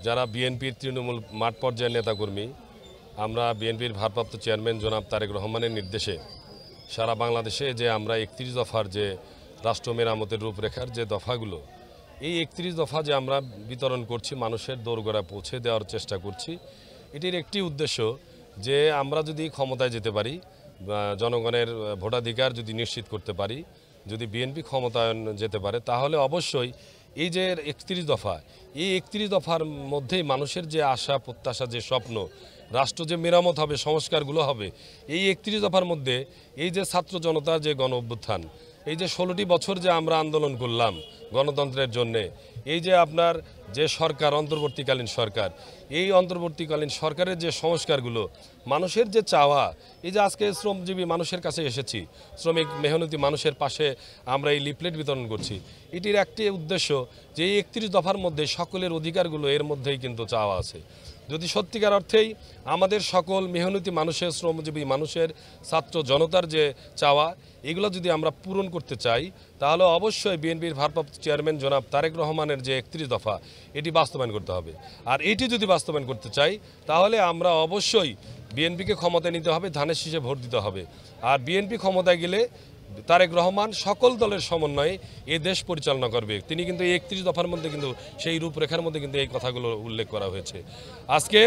যারা বিএনপির তৃণমূল মাঠ পর্যায়ের নেতাকর্মী, আমরা বিএনপির ভারপ্রাপ্ত চেয়ারম্যান জনাব তারেক রহমানের নির্দেশে সারা বাংলাদেশে যে আমরা ৩১ দফার যে রাষ্ট্র মেরামতের রূপরেখার যে দফাগুলো, এই ৩১ দফা যে আমরা বিতরণ করছি, মানুষের দোরগোড়ায় পৌঁছে দেওয়ার চেষ্টা করছি। এটির একটি উদ্দেশ্য যে আমরা যদি ক্ষমতায় যেতে পারি, জনগণের ভোটাধিকার যদি নিশ্চিত করতে পারি, যদি বিএনপি ক্ষমতায়ন যেতে পারে, তাহলে অবশ্যই এই যে ৩১ দফা, এই ৩১ দফার মধ্যেই মানুষের যে আশা প্রত্যাশা, যে স্বপ্ন, রাষ্ট্র যে মেরামত হবে, সংস্কারগুলো হবে, এই ৩১ দফার মধ্যে এই যে ছাত্র জনতার যে গণ অভ্যুত্থান, এই যে 16টি বছর যে আমরা আন্দোলন করলাম গণতন্ত্রের জন্যে, এই যে আপনার যে সরকার, অন্তর্বর্তীকালীন সরকার, এই অন্তর্বর্তীকালীন সরকারের যে সংস্কারগুলো, মানুষের যে চাওয়া, এই যে আজকে শ্রমজীবী মানুষের কাছে এসেছি, শ্রমিক মেহনতি মানুষের পাশে আমরা এই লিফলেট বিতরণ করছি, এটির একটি উদ্দেশ্য যে এই ৩১ দফার মধ্যে সকলের অধিকারগুলো এর মধ্যেই কিন্তু চাওয়া আছে। যদি সত্যিকার অর্থেই আমাদের সকল মেহনতি মানুষের, শ্রমজীবী মানুষের, ছাত্র জনতার যে চাওয়া, এগুলো যদি আমরা পূরণ করতে চাই, তাহলে অবশ্যই বিএনপির ভারপ্রাপ্ত চেয়ারম্যান জনাব তারেক রহমানের যে ৩১ দফা, এটি বাস্তবায়ন করতে হবে। আর এটি যদি বাস্তবায়ন করতে চাই, তাহলে আমরা অবশ্যই বিএনপিকে ক্ষমতায় নিতে হবে, ধানের শীষে ভোট দিতে হবে। আর বিএনপি ক্ষমতায় গেলে তারেক রহমান সকল দলের সমন্বয়ে এ দেশ পরিচালনা করবে। তিনি কিন্তু এই ৩১ দফার মধ্যে কিন্তু সেই রূপরেখার মধ্যে কিন্তু এই কথাগুলো উল্লেখ করা হয়েছে। আজকে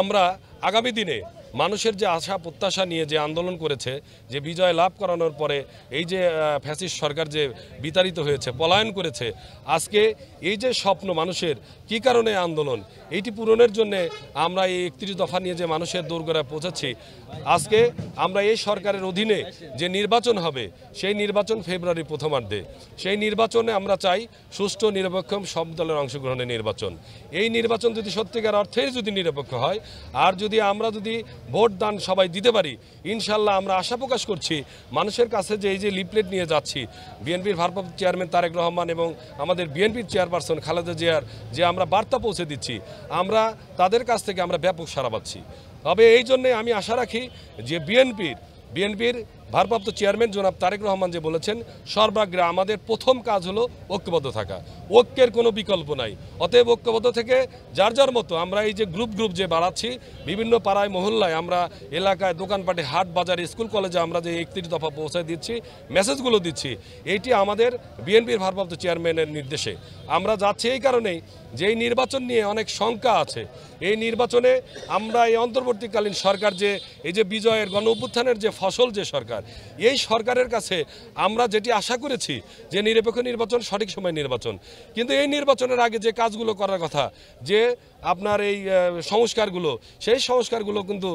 আমরা আগামী দিনে মানুষের যে আশা প্রত্যাশা নিয়ে যে আন্দোলন করেছে, যে বিজয় লাভ করানোর পরে এই যে ফ্যাসিস্ট সরকার যে বিতাড়িত হয়েছে, পলায়ন করেছে, আজকে এই যে স্বপ্ন মানুষের, কি কারণে আন্দোলন, এইটি পূরণের জন্যে আমরা এই ৩১ দফা নিয়ে যে মানুষের দোরগোড়ায় পৌঁছাচ্ছি। আজকে আমরা এই সরকারের অধীনে যে নির্বাচন হবে, সেই নির্বাচন ফেব্রুয়ারির প্রথমার্ধে। সেই নির্বাচনে আমরা চাই সুষ্ঠু, নিরপেক্ষ, সব দলের অংশগ্রহণের নির্বাচন। এই নির্বাচন যদি সত্যিকার অর্থেই যদি নিরপেক্ষ হয়, আর যদি আমরা যদি ভোট দান সবাই দিতে পারি, ইনশাল্লাহ আমরা আশা প্রকাশ করছি মানুষের কাছে যে এই যে লিফলেট নিয়ে যাচ্ছি, বিএনপির ভারপ্রাপ্ত চেয়ারম্যান তারেক রহমান এবং আমাদের বিএনপির চেয়ারপারসন খালেদা জিয়ার যে আমরা বার্তা পৌঁছে দিচ্ছি, আমরা তাদের কাছ থেকে আমরা ব্যাপক সাড়া পাচ্ছি। তবে এই জন্যে আমি আশা রাখি যে বিএনপির ভারপ্রাপ্ত চেয়ারম্যান জনাব তারেক রহমান যে বলেছেন, সর্বাগ্রে আমাদের প্রথম কাজ হলো ঐক্যবদ্ধ থাকা, ঐক্যের কোনো বিকল্প নাই। অতএব ঐক্যবদ্ধ থেকে যার যার মতো আমরা এই যে গ্রুপ যে বাড়াচ্ছি, বিভিন্ন পাড়ায় মহল্লায়, আমরা এলাকায়, দোকানপাটে, হাট বাজারে, স্কুল কলেজে আমরা যে ৩১ দফা পৌঁছায় দিচ্ছি, মেসেজগুলো দিচ্ছি, এইটি আমাদের বিএনপির ভারপ্রাপ্ত চেয়ারম্যানের নির্দেশে আমরা যাচ্ছি। এই কারণেই যে এই নির্বাচন নিয়ে অনেক শঙ্কা আছে, এই নির্বাচনে আমরা এই অন্তর্বর্তীকালীন সরকার যে এই যে বিজয়ের গণ অভ্যুত্থানের যে ফসল, যে সরকার, এই সরকারের কাছে আমরা যেটি আশা করেছি যে নিরপেক্ষ নির্বাচন, সঠিক সময় নির্বাচন, কিন্তু এই নির্বাচনের আগে যে কাজগুলো করার কথা, যে আপনার এই সংস্কারগুলো, সেই সংস্কারগুলো কিন্তু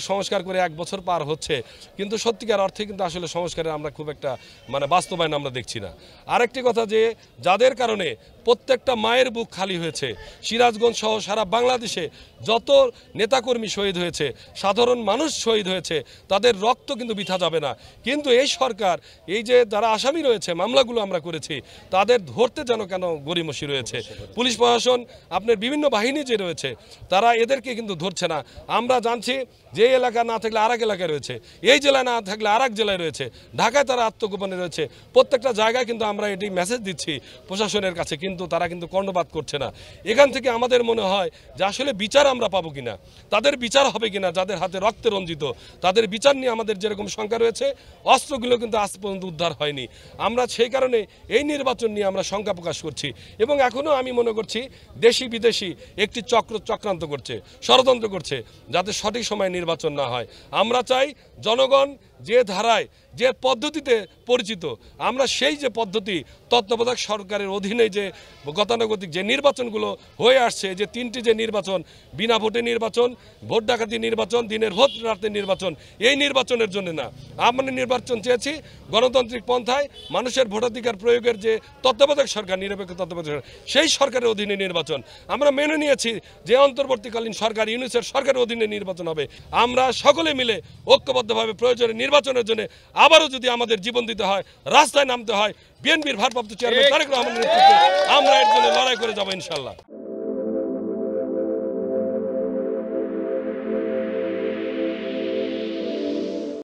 সংস্কার করে 1 বছর পার হচ্ছে, কিন্তু সত্যিকার অর্থে কিন্তু আসলে সংস্কারের আমরা খুব একটা বাস্তবায়ন আমরা দেখছি না। আরেকটি কথা, যে যাদের কারণে প্রত্যেকটা মায়ের বুক খালি হয়েছে, সিরাজগঞ্জ সহ সারা বাংলাদেশে যত নেতাকর্মী শহীদ হয়েছে, সাধারণ মানুষ শহীদ হয়েছে, তাদের রক্ত কিন্তু বৃথা যাবে না। কিন্তু এই সরকার, এই যে যারা আসামি রয়েছে, মামলাগুলো আমরা করেছি, তাদের ধরতে যেন কেন গড়িমসি রয়েছে। পুলিশ প্রশাসন, আপনার বিভিন্ন বাহিনী যে রয়েছে, তারা এদেরকে কিন্তু ধরছে না। আমরা জানছি যে এলাকা না থাকলে আরেক এলাকায় রয়েছে, এই জেলায় না থাকলে আরেক জেলায় রয়েছে, ঢাকায় তারা আত্মগোপনে রয়েছে। প্রত্যেকটা জায়গায় কিন্তু আমরা এটি মেসেজ দিচ্ছি প্রশাসনের কাছে, কিন্তু তারা কিন্তু কর্ণপাত করছে না। এখান থেকে আমাদের মনে হয় যে আসলে বিচার আমরা পাবো কিনা, তাদের বিচার হবে কিনা, যাদের হাতে রক্তে রঞ্জিত, তাদের বিচার নিয়ে আমাদের যেরকম শঙ্কা রয়েছে, অস্ত্রগুলো কিন্তু আজ পর্যন্ত উদ্ধার হয়নি। আমরা সেই কারণে এই নির্বাচন নিয়ে আমরা শঙ্কা প্রকাশ করছি। এবং এখনও আমি মনে করছি দেশি বিদেশি একটি চক্রান্ত করছে, ষড়যন্ত্র করছে, যাতে সঠিক সময়ে নির্বাচন না হয়। আমরা চাই জনগণ যে ধারায়, যে পদ্ধতিতে পরিচিত, আমরা সেই যে পদ্ধতি, তত্ত্বাবধায়ক সরকারের অধীনে যে গতানুগতিক যে নির্বাচনগুলো হয়ে আসছে, যে 3টি যে নির্বাচন, বিনা ভোটে নির্বাচন, ভোট ডাকাতি নির্বাচন, দিনের ভোট রাতের নির্বাচন, এই নির্বাচনের জন্য না। আমরা নির্বাচন চেয়েছি গণতান্ত্রিক পন্থায়, মানুষের ভোটাধিকার প্রয়োগের যে তত্ত্বাবধায়ক সরকার, নিরপেক্ষ তত্ত্বাবধায়ক সরকার, সেই সরকারের অধীনে নির্বাচন। আমরা মেনে নিয়েছি যে অন্তর্বর্তীকালীন সরকার, ইউনিসের সরকারের অধীনে নির্বাচন হবে। আমরা সকলে মিলে ঐক্যবদ্ধভাবে প্রয়োজনে নির্বাচনের জন্য আবারও যদি আমাদের জীবন দিতে হয়, রাস্তায় নামতে হয়, বিএনপির ভারপ্রাপ্ত চেয়ারম্যান তারেক রহমানের নেতৃত্বে আমরা এর জন্য লড়াই করে যাব ইনশাল্লাহ।